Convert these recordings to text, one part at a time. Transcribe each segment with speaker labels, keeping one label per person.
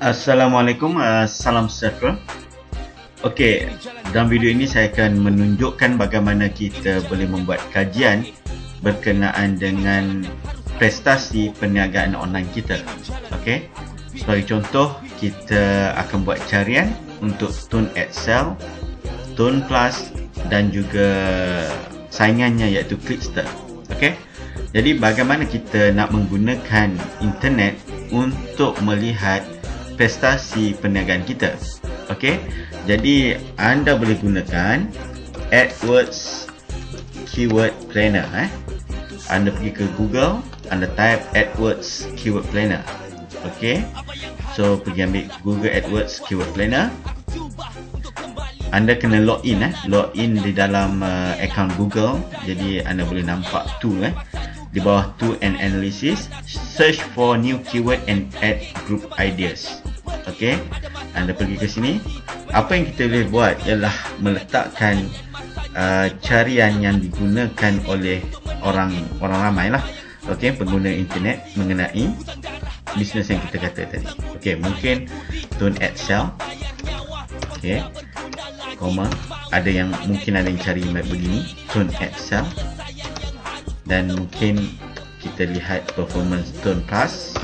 Speaker 1: Assalamualaikum, salam sejahtera. Okey, dalam video ini saya akan menunjukkan bagaimana kita boleh membuat kajian berkenaan dengan prestasi perniagaan online kita. Okey, sebagai contoh, kita akan buat carian untuk Tone Excel, Tone Plus dan juga saingannya iaitu Clickster. Okey, jadi bagaimana kita nak menggunakan internet untuk melihat prestasi perniagaan kita. Okey, jadi anda boleh gunakan AdWords Keyword Planner. Anda pergi ke Google, anda type AdWords Keyword Planner. Okey, so pergi ambil Google AdWords Keyword Planner. Anda kena login di dalam account Google. Jadi anda boleh nampak tool di bawah tool and analysis, search for new keyword and add group ideas. Okey, anda pergi ke sini. Apa yang kita boleh buat ialah meletakkan carian yang digunakan oleh orang ramai lah. Okey, pengguna internet mengenai bisnes yang kita kata tadi. Okey, mungkin Tone Excel. Okey, ada yang cari begini, Tone Excel. Dan mungkin kita lihat performance Tone Plus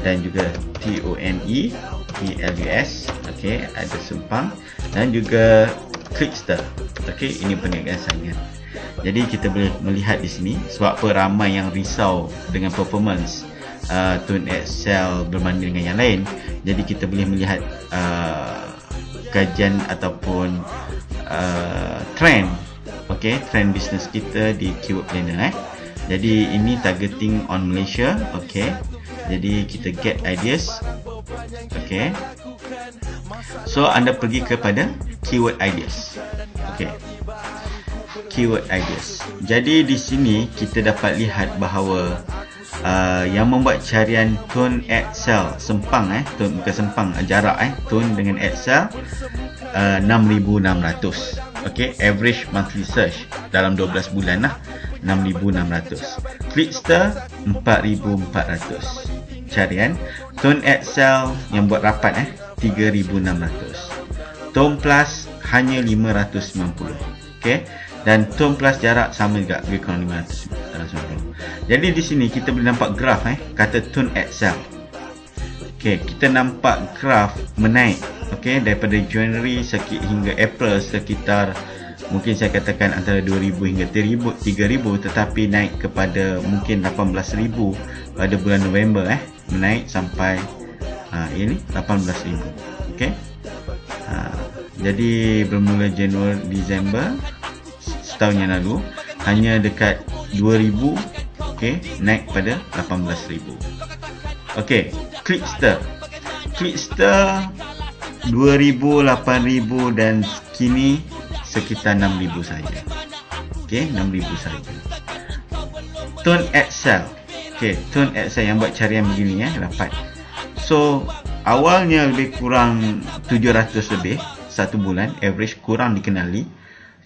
Speaker 1: dan juga TONE PLUS. Okey, ada Sempang dan juga Clickster. Okey, ini perniagaan saingan. Jadi kita boleh melihat di sini sebab apa ramai yang risau dengan performance Tone Excel berbanding dengan yang lain. Jadi kita boleh melihat kajian ataupun trend. Okey, trend bisnes kita di Keyword Planner. Jadi ini targeting on Malaysia. Okey, jadi kita get ideas. Okey, so anda pergi kepada keyword ideas. Okey, keyword ideas. Jadi di sini kita dapat lihat bahawa yang membuat carian Tone Excel Sempang Tone bukan Sempang, jarak Tone dengan Excel 6,600. Okey, average monthly search dalam 12 bulan 6,600. Clickster 4,400 carian. Tone Excel yang buat rapat 3,600. Tone Plus hanya 590. Okey, dan Tone Plus jarak sama juga, lebih kurang 590. Jadi di sini kita boleh nampak graf kata Tone Excel. Okey, kita nampak graf menaik. Okey, daripada Januari hingga April sekitar mungkin saya katakan antara 2,000 hingga 3,000, tetapi naik kepada mungkin 18,000 pada bulan November menaik sampai ini 18,000. Okey, jadi bermula Januari Disember setahun yang lalu hanya dekat 2,000. Okey, naik pada 18,000. Okey, Clickster 2,000, 8,000 dan kini sekitar 6,000 saja. Okey, 6,000 saja. Tone Excel. Okey, Tone Excel yang buat carian begini rapat. So awalnya lebih kurang 700 lebih satu bulan, average kurang dikenali.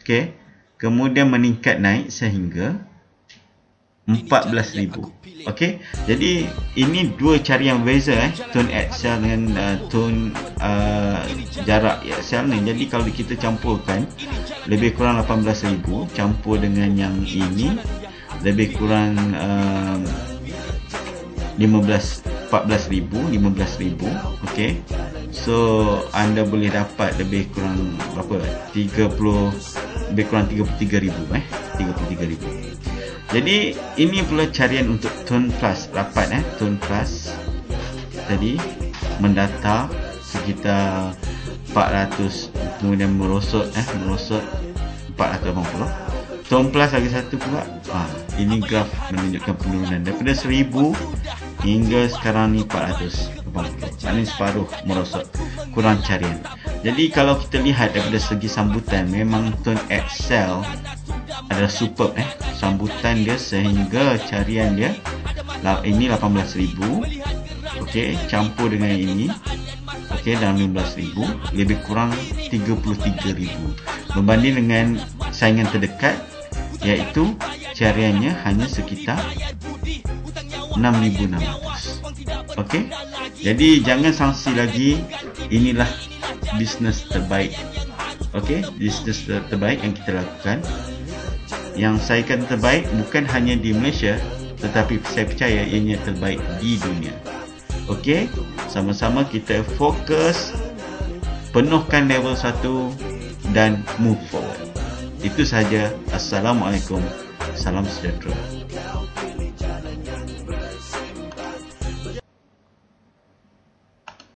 Speaker 1: Okey, kemudian meningkat naik sehingga 14,000. Okey, jadi ini dua carian berbeza Tone Excel dengan Tone jarak Excel ni. Jadi kalau kita campurkan lebih kurang 18,000 campur dengan yang ini lebih kurang 15,000. Okey, so anda boleh dapat lebih kurang berapa? 33,000 33,000. Jadi ini pula carian untuk Tone Plus rapat Tone Plus tadi mendata sekitar 400, kemudian merosot 480. Tone Plus lagi satu pula. Ini graf menunjukkan penurunan daripada 1,000 hingga sekarang ni 480. Maknanya separuh merosot, kurang carian. Jadi kalau kita lihat daripada segi sambutan, memang Tone Excel adalah superb sambutan dia, sehingga carian dia ini 18,000. Okey, campur dengan ini dalam 15,000, lebih kurang 33,000 berbanding dengan saingan terdekat iaitu cariannya hanya sekitar 6,600. Okey, Jadi jangan sangsi lagi. Inilah bisnes terbaik. Okey, bisnes terbaik yang kita lakukan. Yang saya kata terbaik bukan hanya di Malaysia, tetapi saya percaya ianya terbaik di dunia. Okey, sama-sama kita fokus, penuhkan level 1 dan move forward. Itu sahaja. Assalamualaikum. Salam sejahtera.